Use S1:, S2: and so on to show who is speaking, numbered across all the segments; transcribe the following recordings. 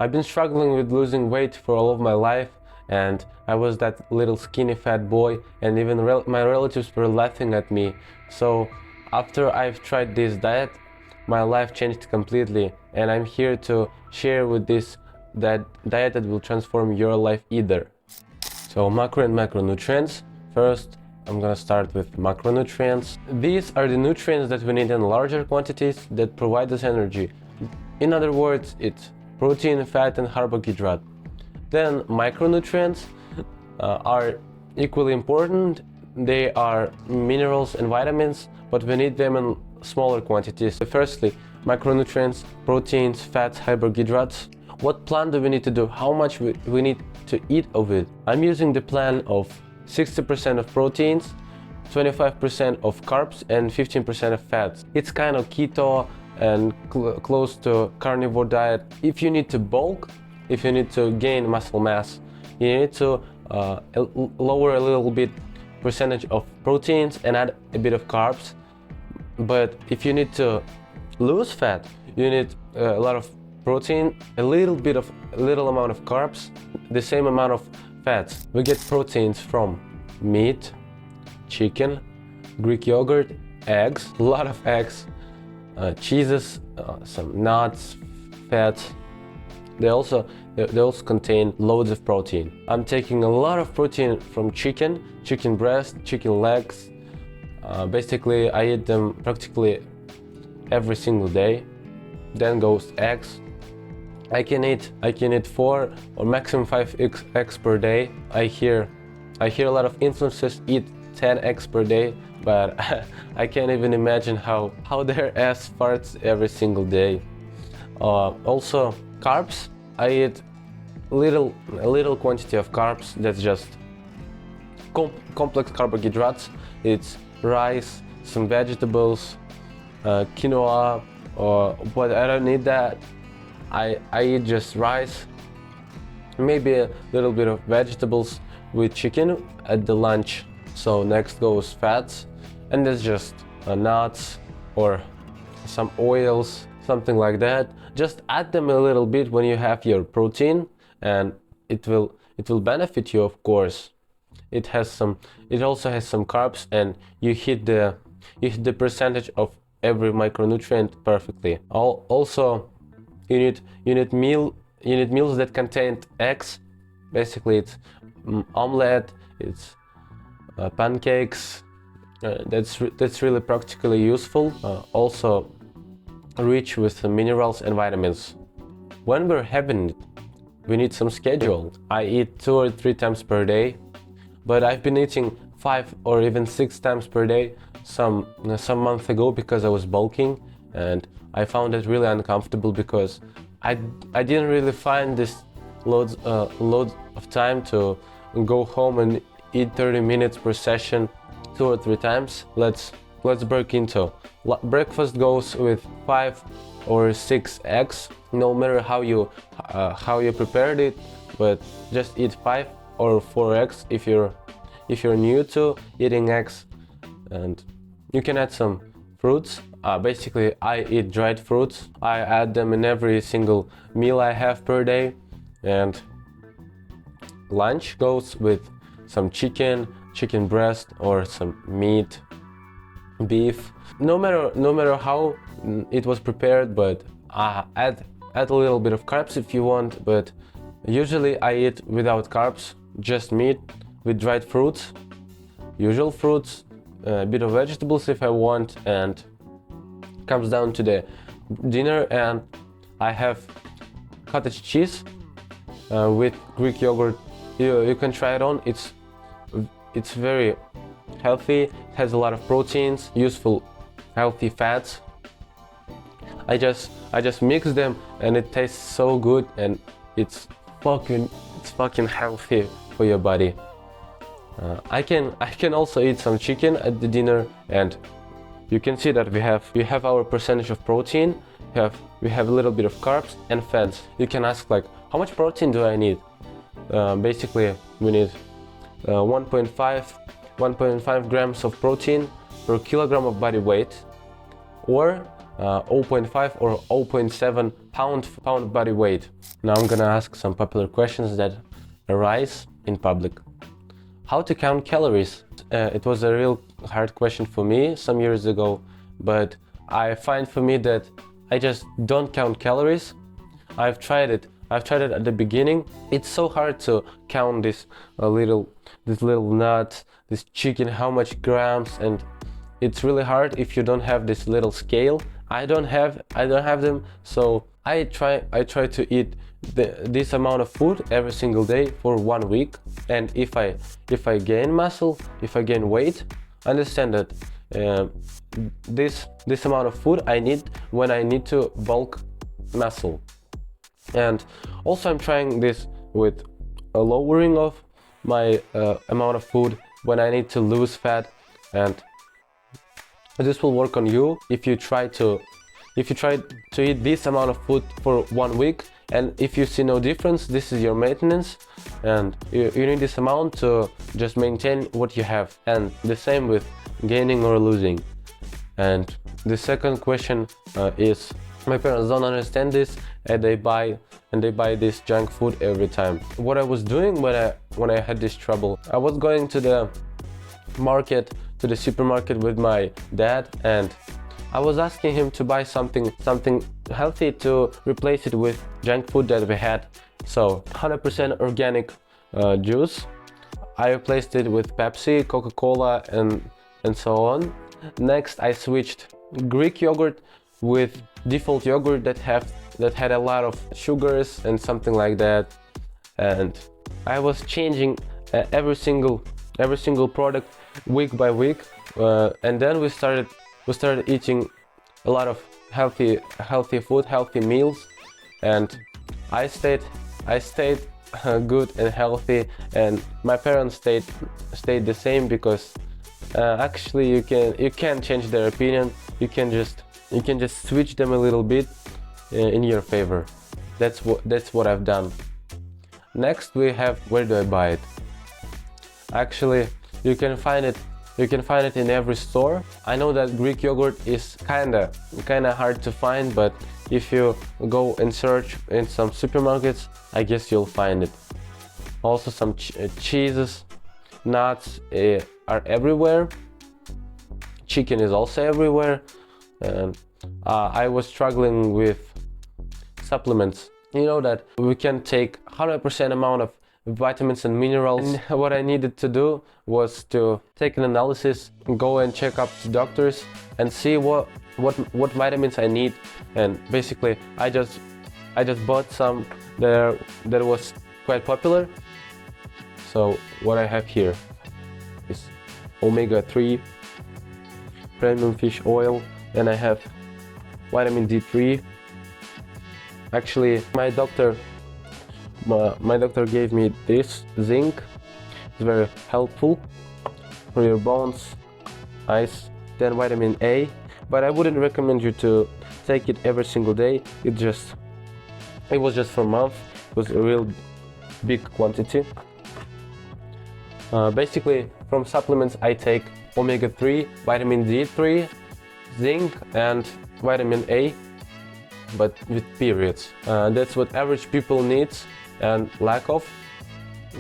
S1: I've been struggling with losing weight for all of my life, and I was that little skinny fat boy, and even my relatives were laughing at me. So after I've tried this diet, my life changed completely, and I'm here to share with that diet that will transform your life either. So macro and macronutrients. First, I'm gonna start with macronutrients. These are the nutrients that we need in larger quantities that provide us energy. In other words, it's protein, fat, and carbohydrate. Then micronutrients are equally important. They are minerals and vitamins, but we need them in smaller quantities. Firstly, macronutrients, proteins, fats, carbohydrates. What plan do we need to do? How much we need to eat of it? I'm using the plan of 60% of proteins, 25% of carbs, and 15% of fats. It's kind of keto and close to carnivore diet. If you need to bulk, if you need to gain muscle mass, you need to lower a little bit percentage of proteins and add a bit of carbs. But if you need to lose fat, you need a lot of protein, a little amount of carbs, the same amount of fats. We get proteins from meat, chicken, Greek yogurt, eggs, a lot of eggs, cheeses, some nuts, fats. They also contain loads of protein. I'm taking a lot of protein from chicken breast, chicken legs. Basically, I eat them practically every single day. Then goes eggs. I can eat 4 or maximum 5 eggs per day. I hear a lot of influencers eat 10 eggs per day, but I can't even imagine how their ass farts every single day. Also carbs. I eat a little quantity of carbs. That's just complex carbohydrates. It's rice, some vegetables, quinoa, but I don't need that. I eat just rice, maybe a little bit of vegetables with chicken at the lunch. So next goes fats, and that's just nuts or some oils, something like that. Just add them a little bit when you have your protein, and it will benefit you, of course. It also has some carbs, and you hit the percentage of every micronutrient perfectly. Also, you need meals that contain eggs. Basically, it's omelette, it's pancakes. That's really practically useful. Also rich with minerals and vitamins. When we're having it, we need some schedule. I eat 2 or 3 times per day, but I've been eating 5 or even 6 times per day some months ago because I was bulking, and I found it really uncomfortable because I didn't really find this loads of time to go home and eat 30 minutes per session 2 or 3 times. Let's break into. Breakfast goes with 5 or 6 eggs, no matter how you prepared it, but just eat 5 or 4 eggs if you're new to eating eggs. And you can add some fruits. Basically, I eat dried fruits. I add them in every single meal I have per day. And lunch goes with some chicken breast, or some meat, beef. No matter how it was prepared, but add a little bit of carbs if you want. But usually I eat without carbs, just meat with dried fruits, usual fruits, a bit of vegetables if I want, and comes down to the dinner, and I have cottage cheese with Greek yogurt. You can try it on. It's very healthy. It has a lot of proteins, useful, healthy fats. I just mix them, and it tastes so good, and it's fucking healthy for your body. I can also eat some chicken at the dinner, and you can see that we have our percentage of protein, we have a little bit of carbs and fats. You can ask, like, how much protein do I need? Basically, we need 1.5 grams of protein per kilogram of body weight, or 0.5 or 0.7 pound body weight. Now I'm gonna ask some popular questions that arise in public. How to count calories? It was a real hard question for me some years ago, but I find for me that I just don't count calories. I've tried it at the beginning. It's so hard to count this little nut, this chicken, how much grams, and it's really hard if you don't have this little scale. I don't have them, so I try to eat this amount of food every single day for 1 week. And if I gain muscle, if I gain weight, understand that this amount of food I need when I need to bulk muscle. And also I'm trying this with a lowering of my amount of food when I need to lose fat, and this will work on you if you try to eat this amount of food for 1 week, and if you see no difference, this is your maintenance, and you need this amount to just maintain what you have. And the same with gaining or losing. And the second question is, my parents don't understand this, and they buy this junk food every time. What I was doing when I had this trouble, I was going to the supermarket with my dad, and I was asking him to buy something healthy to replace it with junk food that we had. So 100% organic juice. I replaced it with Pepsi, Coca-Cola, and so on. Next, I switched Greek yogurt with default yogurt that had a lot of sugars and something like that. And I was changing every single product week by week, and then we started eating a lot of healthy food, healthy meals, and I stayed good and healthy, and my parents stayed the same, because actually you can change their opinion. You can just switch them a little bit in your favor. That's what I've done. Next we have, where do I buy it? Actually, you can find it in every store. I know that Greek yogurt is kinda hard to find, but if you go and search in some supermarkets, I guess you'll find it. Also some cheeses, nuts are everywhere. Chicken is also everywhere. And I was struggling with supplements. You know that we can take 100% amount of vitamins and minerals, and what I needed to do was to take an analysis, go and check up to doctors and see what vitamins I need. And basically I just bought some that was quite popular. So what I have here is omega-3 premium fish oil, and I have vitamin D3. Actually, my doctor gave me this zinc. It's very helpful for your bones. Nice. Then vitamin A, but I wouldn't recommend you to take it every single day. It was just for a month. It was a real big quantity. Basically, from supplements I take omega-3, vitamin D3, zinc, and vitamin A, but with periods. That's what average people needs and lack of.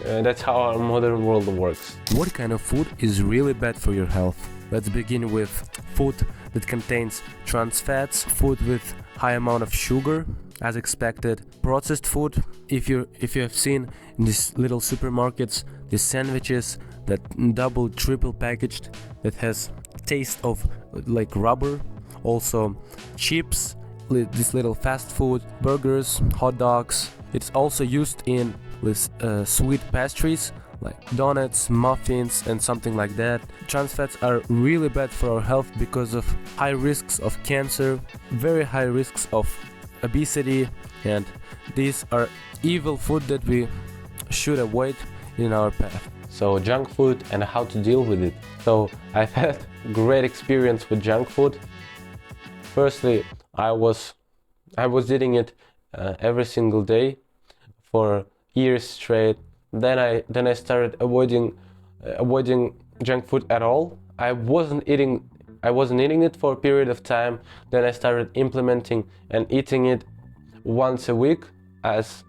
S1: That's how our modern world works.
S2: What kind of food is really bad for your health? Let's begin with food that contains trans fats, food with high amount of sugar, as expected, processed food. If you have seen in these little supermarkets these sandwiches that double, triple packaged, that has taste of like rubber. Also chips, this little fast food, burgers, hot dogs. It's also used in sweet pastries like donuts, muffins, and something like that. Trans fats are really bad for our health because of high risks of cancer, very high risks of obesity, and these are evil food that we should avoid in our path.
S1: So junk food and how to deal with it. So I've had great experience with junk food. Firstly, I was eating it every single day for years straight. Then I started avoiding junk food at all. I wasn't eating I wasn't eating it for a period of time. Then I started implementing and eating it once a week as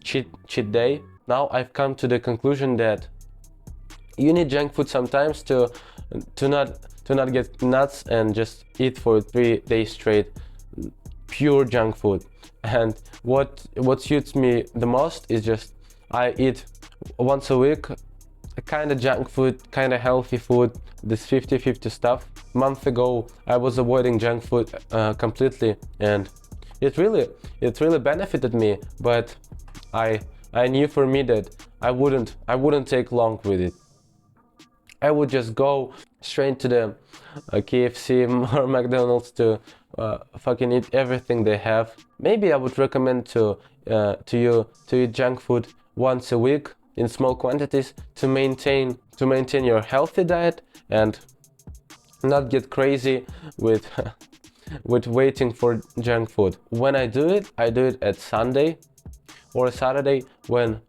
S1: cheat day. Now I've come to the conclusion that you need junk food sometimes to not get nuts and just eat for 3 days straight pure junk food. And what suits me the most is just I eat once a week kind of junk food, kind of healthy food, this 50-50 stuff. A month ago I was avoiding junk food completely, and it really benefited me, but I knew for me that I wouldn't take long with it. I would just go straight to the KFC or McDonald's to fucking eat everything they have. Maybe I would recommend to you to eat junk food once a week in small quantities to maintain your healthy diet and not get crazy with with waiting for junk food. When I do it at Sunday or Saturday when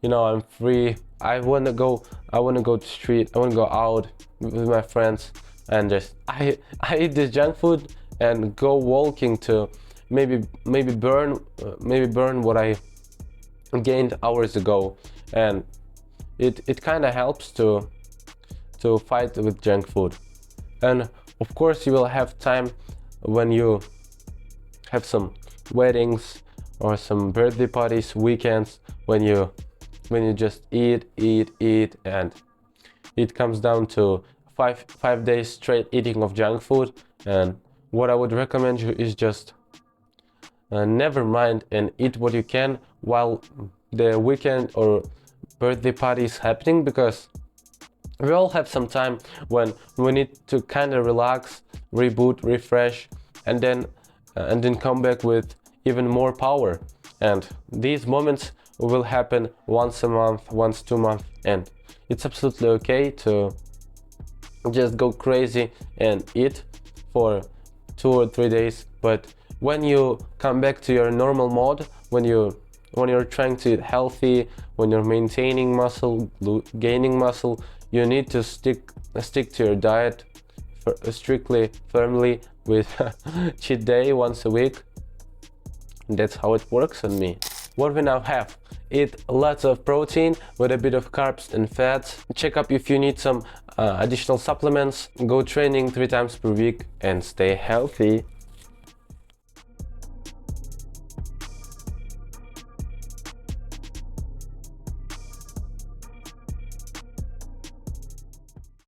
S1: I'm free. I wanna go to street. I wanna go out with my friends and just I eat this junk food and go walking to maybe burn what I gained hours ago, and it kind of helps to fight with junk food. And of course you will have time when you have some weddings or some birthday parties, weekends, when you just eat, and it comes down to five days straight eating of junk food. And what I would recommend you is just never mind and eat what you can while the weekend or birthday party is happening, because we all have some time when we need to kind of relax, reboot, refresh, and then come back with even more power. And these moments will happen once a month, once 2 months, and it's absolutely okay to just go crazy and eat for 2 or 3 days. But when you come back to your normal mode, when you're trying to eat healthy, when you're maintaining muscle, gaining muscle, you need to stick to your diet strictly, firmly, with cheat day once a week. That's how it works on me. What we now have: eat lots of protein with a bit of carbs and fats. Check up if you need some additional supplements. Go training 3 times per week and stay healthy.